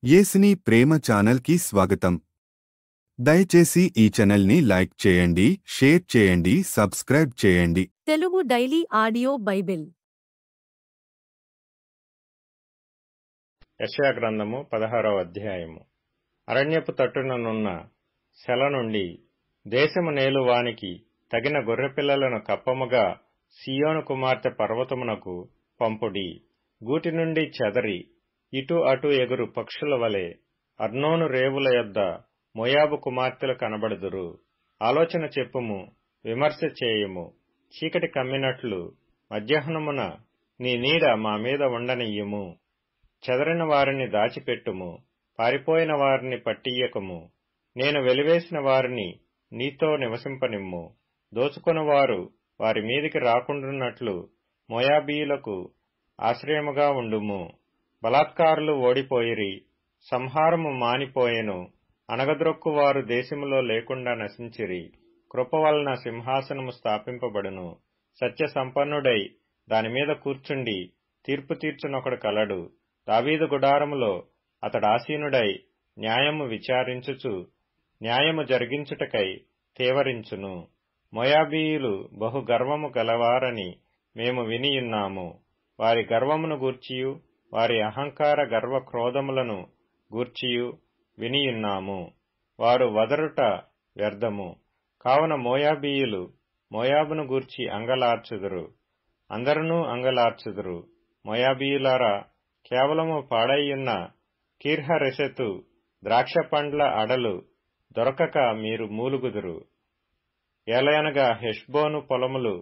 యేసుని ప్రేమ ఛానల్ కి స్వాగతం. దయచేసి ఈ ఛానల్ ని లైక్ చేయండి, షేర్ చేయండి, సబ్స్క్రైబ్ చేయండి. తెలుగు డైలీ ఆడియో బైబిల్ యెషయా గ్రంథము 16వ అధ్యాయము. అరణ్యపు తట్టుననున్న సెల నుండి దేశము నేలువానికి తగిన గొర్రెపిల్లలను కప్పముగా సీయోను కుమార్తె పర్వతమునకు పంపుడి. గూటి నుండి చెదరి ఇటు అటు ఎగురు పక్షుల వలె అర్నోను రేవుల యొద్ద మోయాబు కుమార్తెలు కనబడుదురు. ఆలోచన చెప్పుము, విమర్శ చేయుము. చీకటి కమ్మినట్లు మధ్యాహ్నమున నీ నీడ మా మీద ఉండనియ్యుము. చెదరిన వారిని దాచిపెట్టుము, పారిపోయిన వారిని పట్టియ్యకము. నేను వెలివేసిన వారిని నీతో నివసింపనిమ్ము. దోచుకొనువారు వారి మీదికి రాకుండున్నట్లు మోయాబీయులకు ఆశ్రయముగా ఉండుము. బలాత్కారులు ఓడిపోయిరి, సంహారము మానిపోయెను. అనగద్రొక్కువారు దేశములో లేకుండా నశించిరి. కృప వలన సింహాసనము స్థాపింపబడును. సత్య సంపన్నుడై దానిమీద కూర్చుండి తీర్పు తీర్చునొకడు కలడు. దావీదు గుడారములో అతడాసీనుడై న్యాయము విచారించుచు న్యాయము జరిగించుటకై తేవరించును. మోయాబీయులు బహు గర్వము గలవారని మేము వినియున్నాము. వారి గర్వమును గూర్చియు వారి అహంకార గర్వ క్రోధములను గూర్చియు వినియున్నాము. వారు వదరుట వ్యర్థము. కావున మోయాబీయులు మోయాబును గూర్చి అంగలార్చుదురు, అందరునూ అంగలార్చుదురు. మోయాబీయులారా, కేవలము పాడైయున్న కీర్హరెశెతు ద్రాక్ష పండ్ల అడలు దొరకక మీరు మూలుగుదురు. ఏలయనగా హెష్బోను పొలములు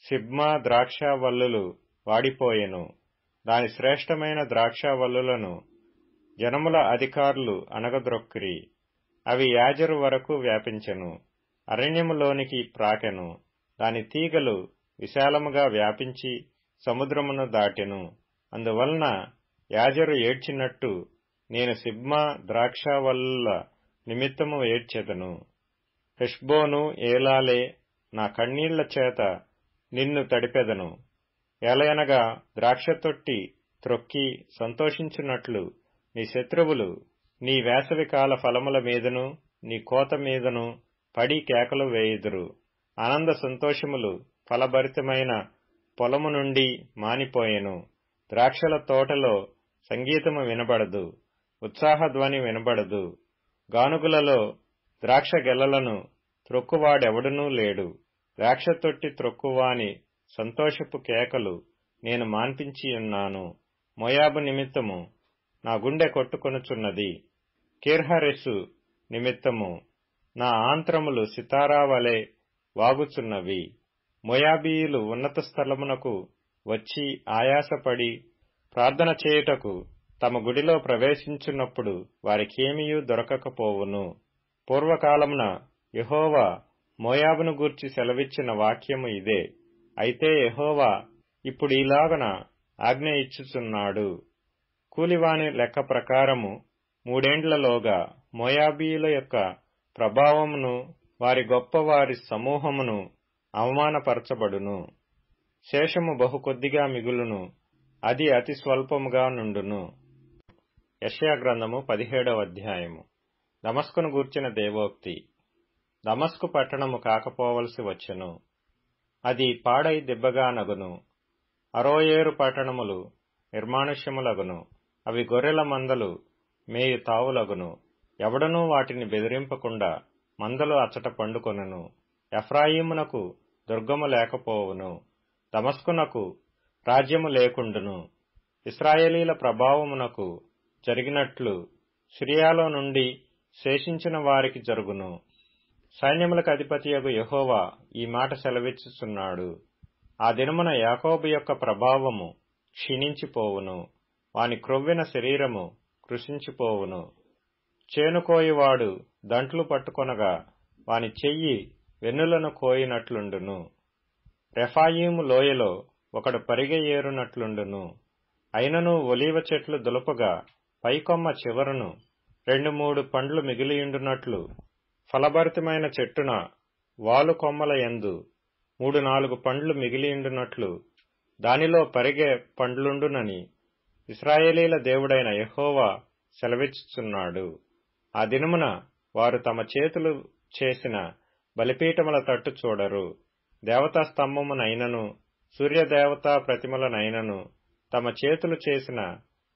సిబ్మా ద్రాక్షావల్లులు వాడిపోయెను. దాని శ్రేష్టమైన ద్రాక్షావల్లులను జనముల అధికారులు అనగద్రొక్కిరి. అవి యాజరు వరకు వ్యాపించెను, అరణ్యములోనికి ప్రాకెను. దాని తీగలు విశాలముగా వ్యాపించి సముద్రమును దాటెను. అందువలన యాజరు ఏడ్చినట్టు నేను సిబ్మా ద్రాక్షావల్లుల నిమిత్తము ఏడ్చెదను. హెష్బోను, ఏలాలే, నా కన్నీళ్ల చేత నిన్ను తడిపెదను. ఏలయనగా ద్రాక్ష తొట్టి త్రొక్కి సంతోషించున్నట్లు నీ శత్రువులు నీ వేసవికాల ఫలముల మీదను నీ కోత మీదను పడి కేకలు వేయుదురు. ఆనంద సంతోషములు ఫలభరితమైన పొలము నుండి మానిపోయెను. ద్రాక్షల తోటలో సంగీతము వినబడదు, ఉత్సాహధ్వని వినబడదు. గానుగులలో ద్రాక్ష గెలలను త్రొక్కువాడెవడునూ లేడు. ద్రాక్ష తొట్టి త్రొక్కువాని సంతోషపు కేకలు నేను మాన్పించియున్నాను. మోయాబు నిమిత్తము నా గుండె కొట్టుకొనుచున్నది. కీర్హరెసు నిమిత్తము నా ఆంత్రములు సితారా వలె వాగుచున్నవి. మోయాబీయులు ఉన్నత స్థలమునకు వచ్చి ఆయాసపడి ప్రార్థన చేయుటకు తమ గుడిలో ప్రవేశించున్నప్పుడు వారికేమీయూ దొరకకపోవును. పూర్వకాలమున యెహోవా మోయాబును గూర్చి సెలవిచ్చిన వాక్యము ఇదే. అయితే యెహోవా ఇప్పుడు ఇలాగన ఆజ్ఞ ఇచ్చుచున్నాడు. కూలివాని లెక్క ప్రకారము 3 ఏండ్లలోగా మోయాబీయుల యొక్క ప్రభావమును వారి గొప్పవారి సమూహమును అవమానపరచబడును. శేషము బహు కొద్దిగా మిగులును, అది అతి స్వల్పముగా నుండును. యెషయా గ్రంథము 17వ అధ్యాయము. దమస్కును గూర్చిన దేవోక్తి. దమస్కు పట్టణము కాకపోవలసి వచ్చెను, అది పాడై దిబ్బగా నగును. అరోయేరు పట్టణములు నిర్మానుష్యములగును, అవి గొర్రెల మందలు మేయు తావులగును. ఎవడనూ వాటిని బెదిరింపకుండా మందలు అచ్చట పండుకొనును. ఎఫ్రాయిమునకు దుర్గము లేకపోవును, దమస్కునకు రాజ్యము లేకుండును. ఇశ్రాయేలీల ప్రభావమునకు జరిగినట్లు సిరియాలో నుండి శేషించిన వారికి జరుగును. సైన్యములకు అధిపతియగు యెహోవా ఈ మాట సెలవిచ్చుచున్నాడు. ఆ దినమున యాకోబు యొక్క ప్రభావము క్షీణించిపోవును, వాని క్రొవ్విన శరీరము కృశించిపోవును. చేనుకోయివాడు దంట్లు పట్టుకొనగా వాని చెయ్యి వెన్నులను కోయినట్లుండును. రెఫాయీము లోయలో ఒకడు పరిగె ఏరునట్లుండును. అయినను ఒలీవ చెట్లు దులుపగా పైకొమ్మ చివరను 2-3 పండ్లు మిగిలియుండునట్లు, ఫలభరితమైన చెట్టున వాలు కొమ్మల యందు 3-4 పండ్లు మిగిలియుండునట్లు దానిలో పరిగె పండ్లుండునని ఇశ్రాయేలీల దేవుడైన యెహోవా సెలవిచ్చుచున్నాడు. ఆ దినమున వారు తమ చేతులు చేసిన బలిపీఠముల తట్టు చూడరు. దేవతా స్తంభమునైనను సూర్యదేవతా ప్రతిమలనైనను తమ చేతులు చేసిన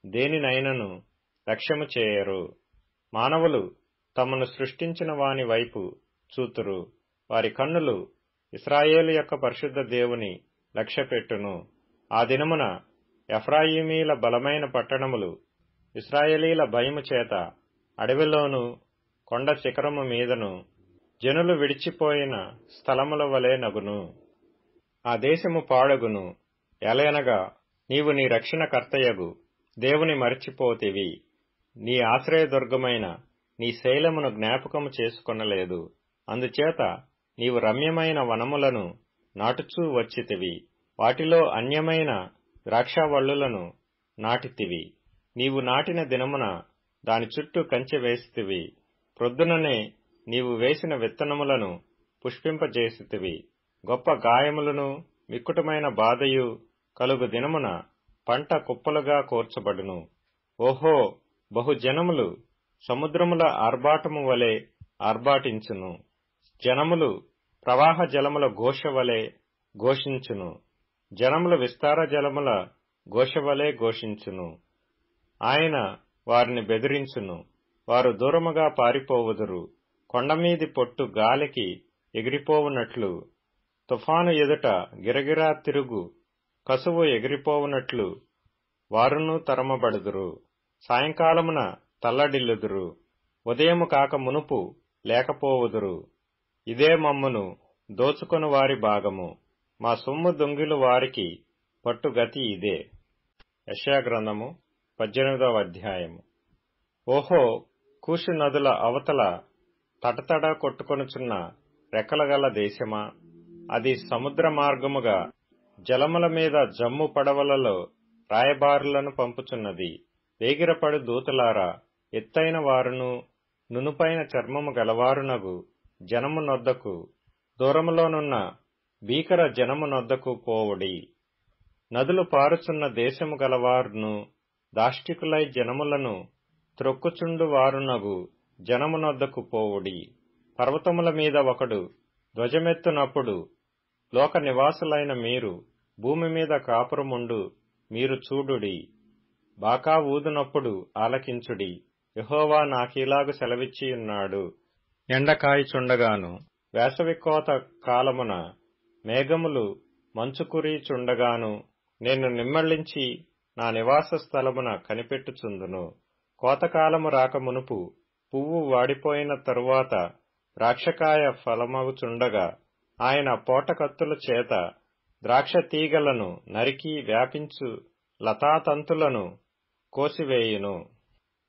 దేనినైనను లక్ష్యము చేయరు. మానవులు తమను సృష్టించిన వాని వైపు చూతురు. వారి కన్నులు ఇశ్రాయేలు యొక్క పరిశుద్ధ దేవుని లక్ష్యపెట్టును. ఆ దినమున ఎఫ్రాయిమీల బలమైన పట్టణములు ఇశ్రాయేలీల భయము చేత అడవిలోను కొండ శిఖరము మీదను జనులు విడిచిపోయిన స్థలముల వలె నగును. ఆ దేశము పాడగును. ఎలయనగా నీవు నీ రక్షణకర్తయగు దేవుని మరచిపోతివి. నీ ఆశ్రయదుర్గమైన నీ శైలమును జ్ఞాపకము చేసుకొనలేదు. అందుచేత నీవు రమ్యమైన వనములను నాటుచూ వచ్చితివి. వాటిలో అన్యమైన ద్రాక్షవల్లులను నాటితివి. నీవు నాటిన దినమున దాని చుట్టూ కంచె వేసితివి. ప్రొద్దుననే నీవు వేసిన విత్తనములను పుష్పింపజేసితివి. గొప్ప గాయములను మిక్కుటమైన బాధయు కలుగు దినమున పంట కుప్పలుగా కూర్చబడును. ఓహో, బహుజనములు సముద్రముల ఆర్భాటము వలె ఆర్భాటించును. జనములు ప్రవాహ జలముల ఘోష వలె ఘోషించును. జనములు విస్తార జలముల ఘోష వలె ఘోషించును. ఆయన వారిని బెదిరించును. వారు దూరముగా పారిపోవుదురు. కొండమీది పొట్టు గాలికి ఎగిరిపోవునట్లు, తుఫాను ఎదుట గిరగిరా తిరుగు కసువు ఎగిరిపోవునట్లు వారును తరమబడుదురు. సాయంకాలమున తల్లడిల్లుదురు. ఉదయము కాక మునుపు లేకపోవుదురు. ఇదే మమ్మును దోచుకొని వారి భాగము. మా సొమ్ము దొంగిలు వారికి పట్టుగతి ఇదే. యెషయా గ్రంథము 18వ అధ్యాయము. ఓహో, కూషు నదుల అవతల తటతడ కొట్టుకొనుచున్న రెక్కలగల దేశమా, అది సముద్ర మార్గముగా జలముల మీద జమ్ము పడవలలో రాయబారులను పంపుచున్నది. వేగిరపడు దూతలారా, ఎత్తైన వారును నునుపైన చర్మము గలవారునగు జనము నొద్దకు, దూరములోనున్న భీకర జనము నొద్దకు పోవుడి. నదులు పారుచున్న దేశము గలవారును దాష్టికులై జనములను త్రొక్కుచుండు వారునగు జనము నొద్దకు పోవుడి. పర్వతముల మీద ఒకడు ధ్వజమెత్తునప్పుడు లోక నివాసులైన మీరు భూమి మీద కాపురముండు మీరు చూడుడి. బాకా ఊదునప్పుడు ఆలకించుడి. యెహోవా నాకీలాగు సెలవిచ్చియున్నాడు. ఎండకాయిచుండగాను వేసవి కోత కాలమున మేఘములు మంచు కురియుచుండగాను నేను నిమ్మళించి నా నివాస స్థలమున కనిపెట్టుచుందును. కోతకాలము రాక మునుపు పువ్వు వాడిపోయిన తరువాత ద్రాక్షకాయ ఫలమగుచుండగా ఆయన పోటకత్తుల చేత ద్రాక్ష తీగలను నరికి వ్యాపించు లతాతంతులను కోసివేయును.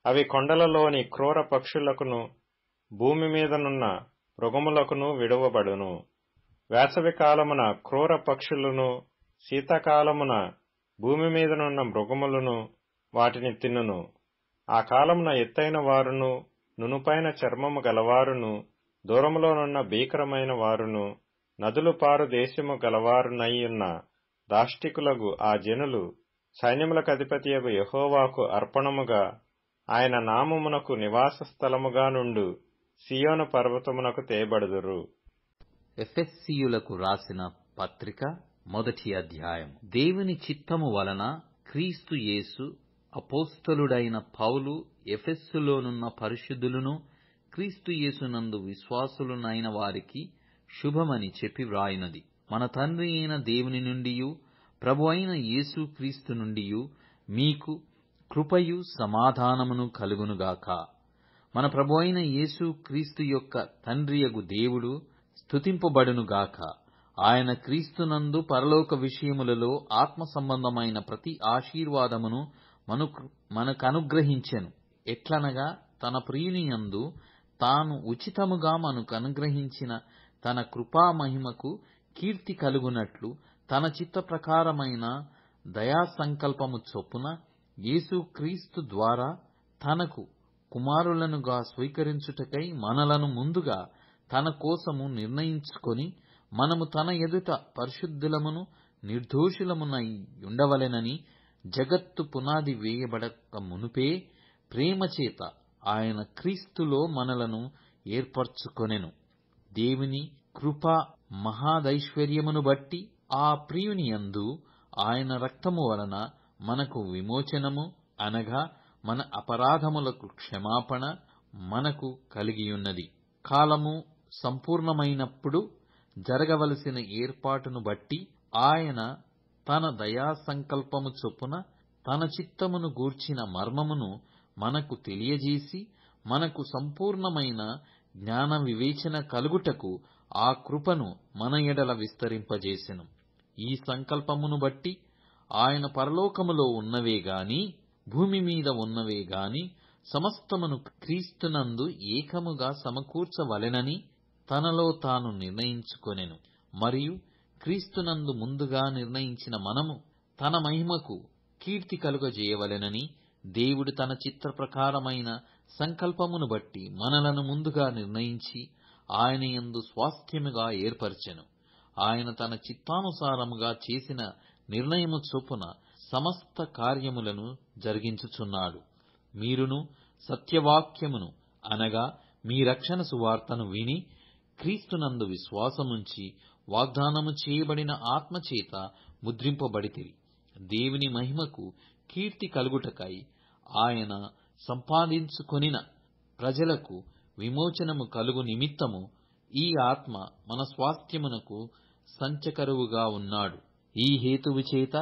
అవి కొండలలోని క్రూర పక్షులకును భూమి మీదనున్న మృగములకును విడువబడును. వేసవి కాలమున క్రూర పక్షులను, శీతాకాలమున భూమి మీదనున్న మృగములను వాటిని తిన్నును. ఆ కాలమున ఎత్తైన వారును నునుపైన చర్మము గలవారును దూరములోనున్న భీకరమైన వారును నదులు పారు దేశము గలవారునయ్యున్న దాష్టికులగు ఆ జనులు సైన్యములకధిపతియగు యెహోవాకు అర్పణముగా ఆయన నామమునకు నివాస స్థలముగా నుండు సియోను పర్వతమునకు తేబడుదురు. ఎఫెస్సీయులకు రాసిన పత్రిక 1వ అధ్యాయం. దేవుని చిత్తము వలన క్రీస్తు యేసు అపోస్తలుడైన పౌలు ఎఫెస్సులోనున్న పరిశుద్ధులను క్రీస్తు యేసునందు విశ్వాసులునైన వారికి శుభమని చెప్పి వ్రాయినది. మన తండ్రి అయిన దేవుని నుండియు ప్రభు అయిన యేసు క్రీస్తు నుండియు మీకు కృపయు సమాధానమును కలుగునుగాక. మన ప్రభు అయిన యేసు క్రీస్తు యొక్క తండ్రియగు దేవుడు స్తుతింపబడునుగాక. ఆయన క్రీస్తునందు పరలోక విషయములలో ఆత్మ సంబంధమైన ప్రతి ఆశీర్వాదమును మనకనుగ్రహించెను. ఎట్లనగా తన ప్రియునియందు తాను ఉచితముగా మనకనుగ్రహించిన తన కృపా మహిమకు కీర్తి కలుగునట్లు తన చిత్త ప్రకారమైన దయా సంకల్పము చొప్పున యేసుక్రీస్తు ద్వారా తనకు కుమారులనుగా స్వీకరించుటకై మనలను ముందుగా తన కోసము నిర్ణయించుకొని మనము తన ఎదుట పరిశుద్ధులమును నిర్దోషులమునై ఉండవలెనని జగత్తు పునాది వేయబడక మునుపే ప్రేమచేత ఆయన క్రీస్తులో మనలను ఏర్పరచుకొనెను. దేవుని కృపా మహాదైశ్వర్యమును బట్టి ఆ ప్రియుని యందు ఆయన రక్తము వలన మనకు విమోచనము, అనగా మన అపరాధములకు క్షమాపణ మనకు కలిగియున్నది. కాలము సంపూర్ణమైనప్పుడు జరగవలసిన ఏర్పాటును బట్టి ఆయన తన దయా సంకల్పము చొప్పున తన చిత్తమును గూర్చిన మర్మమును మనకు తెలియజేసి, మనకు సంపూర్ణమైన జ్ఞాన వివేచన కలుగుటకు ఆ కృపను మన ఎడల విస్తరింపజేసెను. ఈ సంకల్పమును బట్టి ఆయన పరలోకములో ఉన్నవే గాని భూమి మీద ఉన్నవే గాని సమస్తమును క్రీస్తునందు ఏకముగా సమకూర్చవలెనని తనలో తాను నిర్ణయించుకొనెను. మరియు క్రీస్తునందు ముందుగా నిర్ణయించిన మనము తన మహిమకు కీర్తి కలుగజేయవలెనని దేవుడు తన చిత్త ప్రకారమైన సంకల్పమును బట్టి మనలను ముందుగా నిర్ణయించి ఆయన యందు స్వాస్థ్యముగా ఏర్పరచెను. ఆయన తన చిత్తానుసారముగా చేసిన నిర్ణయము చొప్పున సమస్త కార్యములను జరిగించుచున్నాడు. మీరును సత్యవాక్యమును, అనగా మీ రక్షణ సువార్తను విని క్రీస్తునందు విశ్వాసముంచి వాగ్దానము చేయబడిన ఆత్మచేత ముద్రింపబడితిరి. దేవుని మహిమకు కీర్తి కలుగుటకై ఆయన సంపాదించుకొనిన ప్రజలకు విమోచనము కలుగు నిమిత్తము ఈ ఆత్మ మన స్వాస్థ్యమునకు సంచకరువుగా ఉన్నాడు. ఈ హేతువు చేత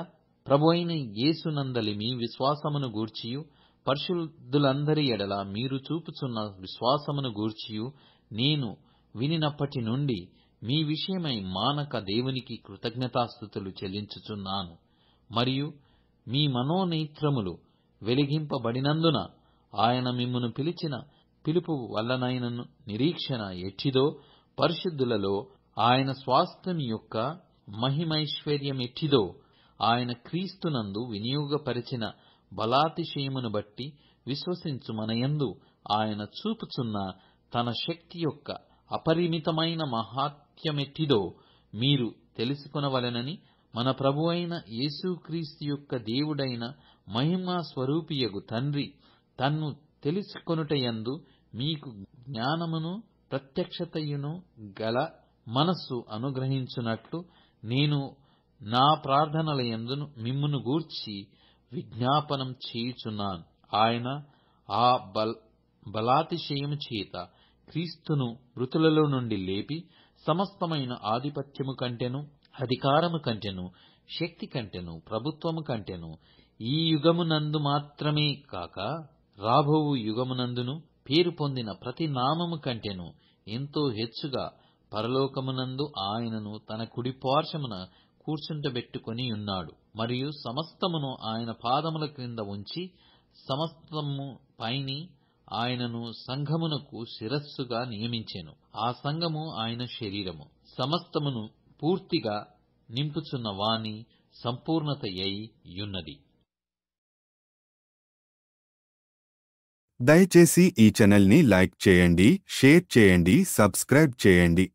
ప్రభువైన యేసునందలి మీ విశ్వాసమును గూర్చియు పరిశుద్ధులందరి ఎడల మీరు చూపుచున్న విశ్వాసమును గూర్చియు నేను వినినప్పటి నుండి మీ విషయమై మానక దేవునికి కృతజ్ఞతాస్తుతులు చెల్లించుచున్నాను. మరియు మీ మనోనేత్రములు వెలిగింపబడినందున ఆయన మిమ్మును పిలిచిన పిలుపు వల్లనైనను నిరీక్షణ ఎట్టిదో, పరిశుద్ధులలో ఆయన స్వాస్థ్యం యొక్క మహిమైశ్వర్యమెట్టిదో ఆయన క్రీస్తునందు వినియోగపరిచిన బలాతిశయమును బట్టి విశ్వసించు మనయందు ఆయన చూపుచున్న తన శక్తి యొక్క అపరిమితమైన మహాత్యమెట్టిదో మీరు తెలుసుకొనవలెనని మన ప్రభువైన యేసుక్రీస్తు యొక్క దేవుడైన మహిమా స్వరూపియగు తండ్రి తన్ను తెలుసుకొనుటయందు మీకు జ్ఞానమును ప్రత్యక్షతయును గల మనస్సు అనుగ్రహించునట్లు నేను నా ప్రార్థనలయందు మిమ్మును గూర్చి విజ్ఞాపనం చేయుచున్నాను. ఆయన ఆ బలాతిశయము చేత క్రీస్తును మృతులలో నుండి లేపి సమస్తమైన ఆధిపత్యము కంటెను, అధికారము కంటెను, శక్తి కంటెను, ప్రభుత్వము కంటెను ఈ యుగమునందు మాత్రమే కాక రాబోవు యుగమునందును పేరు పొందిన ప్రతి నామము కంటెను ఎంతో హెచ్చుగా పరలోకమునందు ఆయనను తన కుడి పార్శ్వమున కూర్చుంటబెట్టుకొని ఉన్నాడు. మరియు సమస్తమును ఆయన పాదముల క్రింద ఉంచి సమస్తము పైని ఆయనను సంఘమునకు శిరస్సుగా నియమించెను. ఆ సంఘము ఆయన శరీరము. సమస్తమును పూర్తిగా నింపుచున్న వాని సంపూర్ణతయై యున్నది. దయచేసి ఈ ఛానల్ని లైక్ చేయండి, షేర్ చేయండి, సబ్స్క్రైబ్ చేయండి.